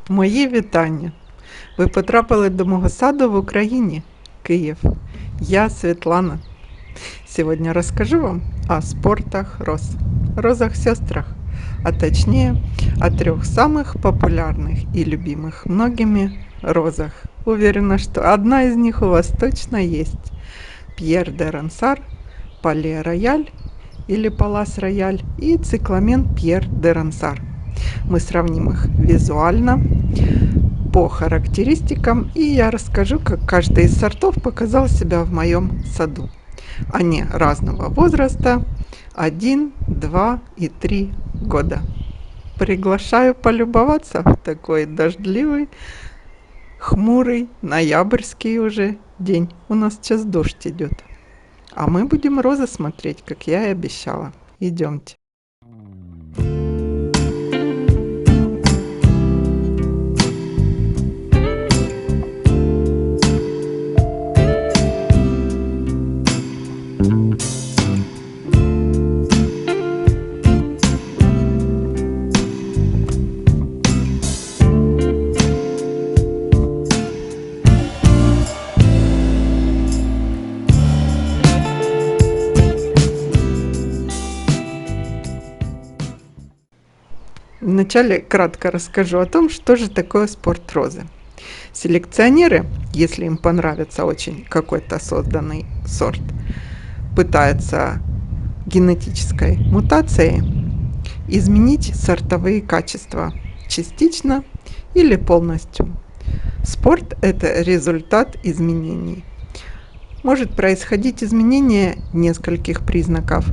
Мої вітання! Ви потрапили до мого саду в Україні, Київ. Я Светлана. Сегодня расскажу вам о спортах роз, розах-сестрах, а точнее о 3 самых популярных и любимых многими розах. Уверена, что одна из них у вас точно есть. Пьер де Рансар, Пале Рояль или Палас Рояль и цикламен Пьер де Рансар. Мы сравним их визуально, по характеристикам, и я расскажу, как каждый из сортов показал себя в моем саду. Они разного возраста, 1, 2 и 3 года. Приглашаю полюбоваться в такой дождливый, хмурый, ноябрьский уже день. У нас сейчас дождь идет. А мы будем розы смотреть, как я и обещала. Идемте. Вначале кратко расскажу о том, что же такое спорт розы. Селекционеры, если им понравится очень какой-то созданный сорт, пытаются генетической мутацией изменить сортовые качества частично или полностью. Спорт – это результат изменений. Может происходить изменение нескольких признаков.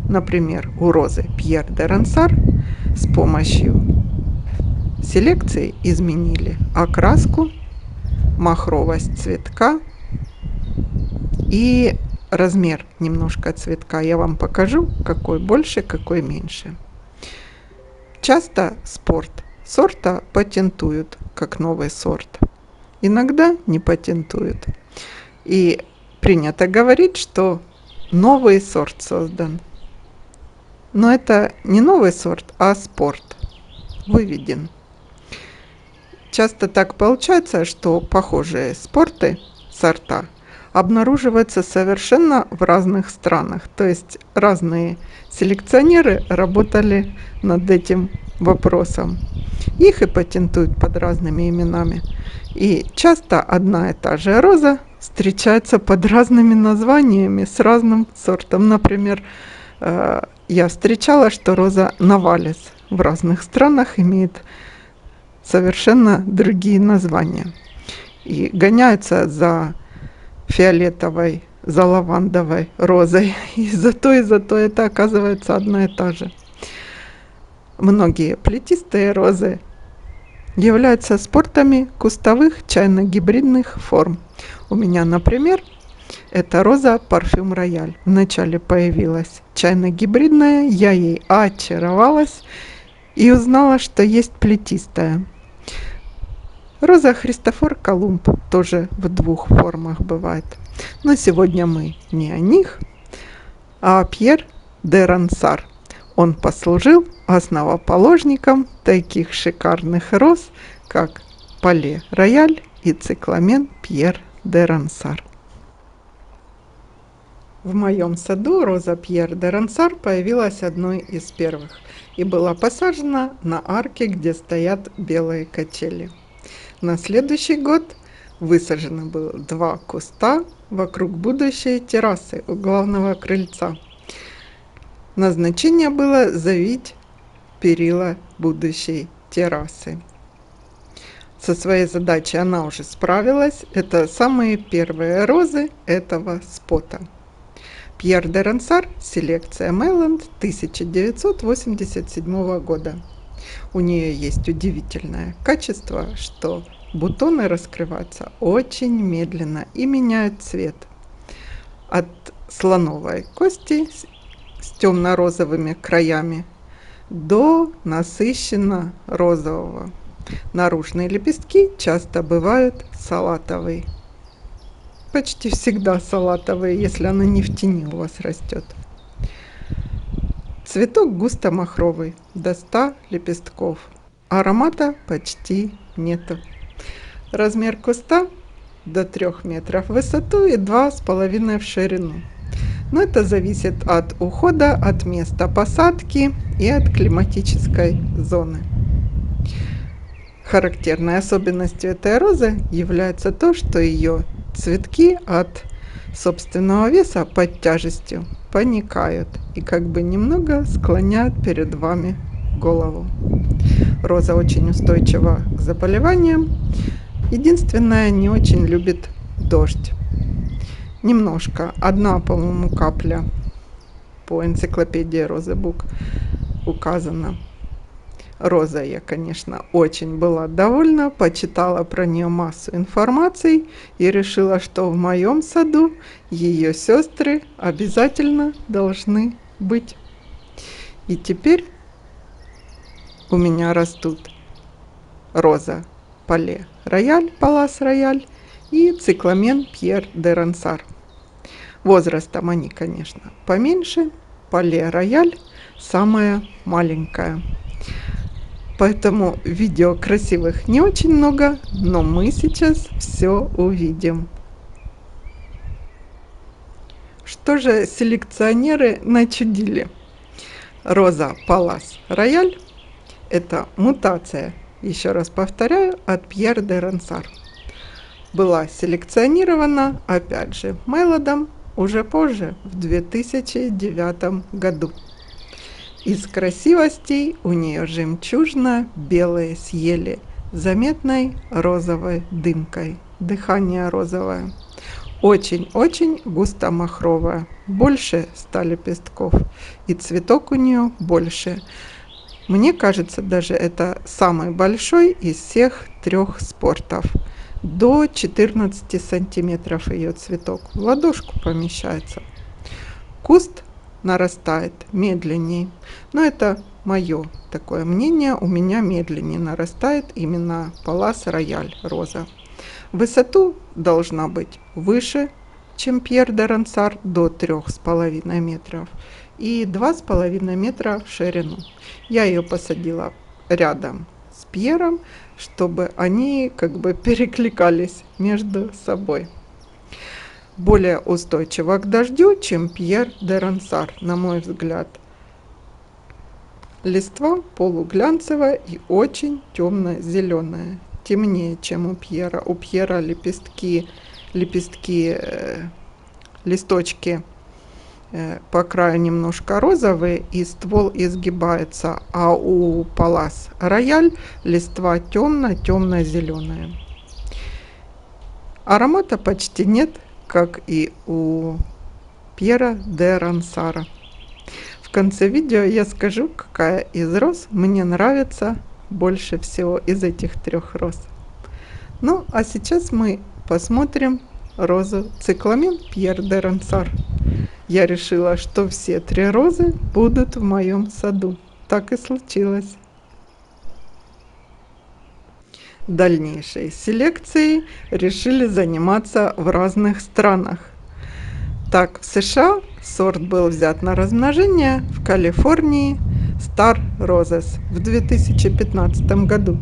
Например, у розы Пьер де Рансар с помощью селекции изменили окраску, махровость цветка и размер немножко цветка. Я вам покажу, какой больше, какой меньше. Часто сорта патентуют как новый сорт. Иногда не патентуют. И принято говорить, что новый сорт создан. Но это не новый сорт, а спорт выведен. Часто так получается, что похожие сорта обнаруживаются совершенно в разных странах. То есть разные селекционеры работали над этим вопросом. Их и патентуют под разными именами. И часто одна и та же роза встречается под разными названиями с разным сортом. Например, я встречала, что роза Навалис в разных странах имеет совершенно другие названия. И гоняются за фиолетовой, за лавандовой розой. И за то это оказывается одна и та же. Многие плетистые розы являются сортами кустовых чайно-гибридных форм. У меня, например, это роза Парфюм Рояль. Вначале появилась чайно-гибридная, я ей очаровалась и узнала, что есть плетистая. Роза Христофор Колумб тоже в 2 формах бывает. Но сегодня мы не о них, а о Пьер де Рансар. Он послужил основоположником таких шикарных роз, как Пале Рояль и цикламен Пьер де Рансар. В моем саду роза Пьер де Рансар появилась одной из первых и была посажена на арке, где стоят белые качели. На следующий год высажено было 2 куста вокруг будущей террасы у главного крыльца. Назначение было завить перила будущей террасы. Со своей задачей она уже справилась. Это самые первые розы этого спота. Пьер де Рансар, селекция Меланд 1987 года. У нее есть удивительное качество, что бутоны раскрываются очень медленно и меняют цвет. От слоновой кости с темно-розовыми краями до насыщенно розового. Наружные лепестки часто бывают салатовые. Почти всегда салатовые, если она не в тени у вас растет. Цветок густо махровый, до 100 лепестков. Аромата почти нету. Размер куста до 3 метров в высоту и 2,5 в ширину. Но это зависит от ухода, от места посадки и от климатической зоны. Характерной особенностью этой розы является то, что ее цветки от собственного веса под тяжестью поникают и как бы немного склоняют перед вами голову. Роза очень устойчива к заболеваниям. Единственное, не очень любит дождь. Немножко, одна, по-моему, капля по энциклопедии Розы Бук указана. Роза, я, конечно, очень была довольна, почитала про нее массу информации и решила, что в моем саду ее сестры обязательно должны быть. И теперь у меня растут роза Пале Рояль, Палас Рояль и цикламен Пьер де Рансар. Возрастом они, конечно, поменьше. Пале Рояль самая маленькая. Поэтому видео красивых не очень много, но мы сейчас все увидим. Что же селекционеры начудили? Роза Палас Рояль – это мутация, еще раз повторяю, от Пьер де Рансар. Была селекционирована, опять же, Мелодом уже позже, в 2009 году. Из красивостей у нее жемчужно-белые с еле заметной розовой дымкой. Дыхание розовое. Очень-очень густо-махровая. Больше 100 лепестков. И цветок у нее больше. Мне кажется, даже это самый большой из всех 3 спортов. До 14 сантиметров ее цветок. В ладошку помещается. Куст нарастает медленнее. Но это мое такое мнение. У меня медленнее нарастает именно Палас Рояль роза. В высоту должна быть выше, чем Пьер де Рансар, до 3,5 метров. И 2,5 метра в ширину. Я ее посадила рядом с Пьером, чтобы они как бы перекликались между собой. Более устойчива к дождю, чем Пьер де Рансар, на мой взгляд. Листва полуглянцевая и очень темно-зеленая, темнее, чем у Пьера. У Пьера листочки по краю немножко розовые и ствол изгибается, а у Палас Рояль листва темно-темно-зеленая. Аромата почти нет, как и у Пьера де Рансара. В конце видео я скажу, какая из роз мне нравится больше всего из этих 3 роз. Ну, а сейчас мы посмотрим розу цикламен Пьер де Рансар. Я решила, что все 3 розы будут в моем саду. Так и случилось. Дальнейшей селекцией решили заниматься в разных странах. Так, в США сорт был взят на размножение, в Калифорнии Star Roses в 2015 году.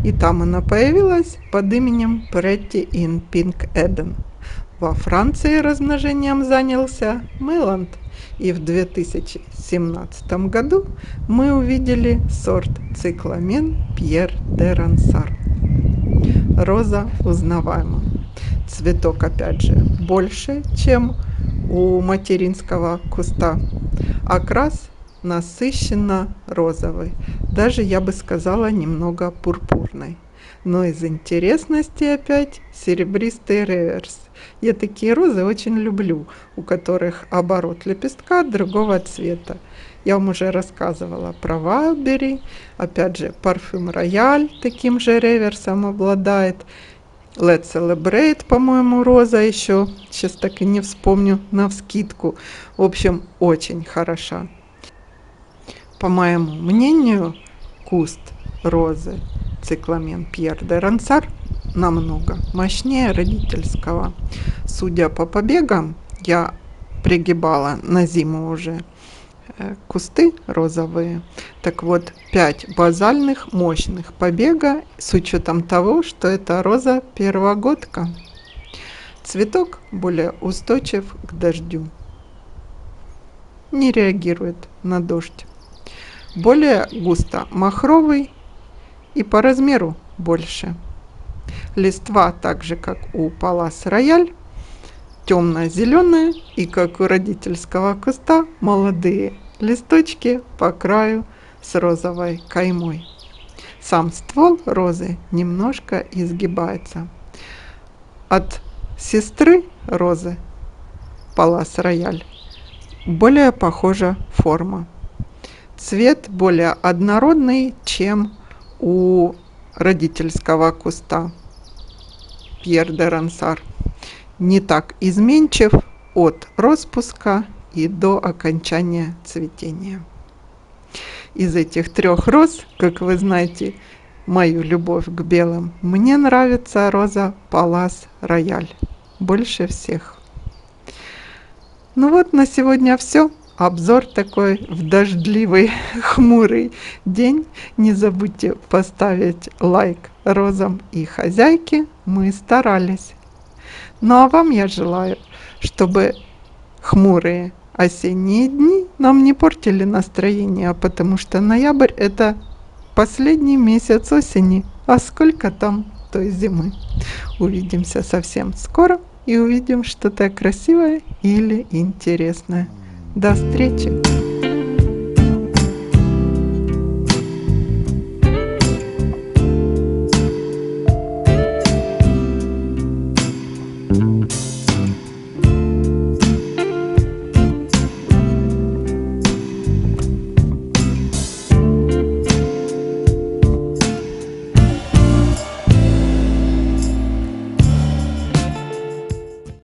И там она появилась под именем Pretty in Pink Eden. Во Франции размножением занялся Меланд. И в 2017 году мы увидели сорт цикламен Пьер де Рансар. Роза узнаваема. Цветок, опять же, больше, чем у материнского куста. Окрас насыщенно розовый. Даже, я бы сказала, немного пурпурный. Но из интересностей опять серебристый реверс. Я такие розы очень люблю, у которых оборот лепестка другого цвета. Я вам уже рассказывала про Вайлдберри. Опять же, парфюм Рояль таким же реверсом обладает. Let's Celebrate, по-моему, роза еще. Сейчас так и не вспомню навскидку. В общем, очень хороша. По моему мнению, куст розы цикламен Пьер де Рансар намного мощнее родительского. Судя по побегам, я пригибала на зиму уже кусты розовые. Так вот, 5 базальных мощных побега с учетом того, что это роза первогодка. Цветок более устойчив к дождю, не реагирует на дождь. Более густо махровый и по размеру больше. Листва, так же как у Палас Рояль, темно-зеленая, и как у родительского куста молодые листочки по краю с розовой каймой. Сам ствол розы немножко изгибается. От сестры розы Палас Рояль более похожа форма. Цвет более однородный, чем у родительского куста Пьер де Рансар. Не так изменчив от распуска и до окончания цветения. Из этих 3 роз, как вы знаете, мою любовь к белым, мне нравится роза Палас Рояль больше всех. Ну вот, на сегодня все. Обзор такой в дождливый, хмурый день. Не забудьте поставить лайк розам и хозяйке. Мы старались. Ну а вам я желаю, чтобы хмурые осенние дни нам не портили настроение, потому что ноябрь — это последний месяц осени, а сколько там той зимы. Увидимся совсем скоро и увидим что-то красивое или интересное. До встречи!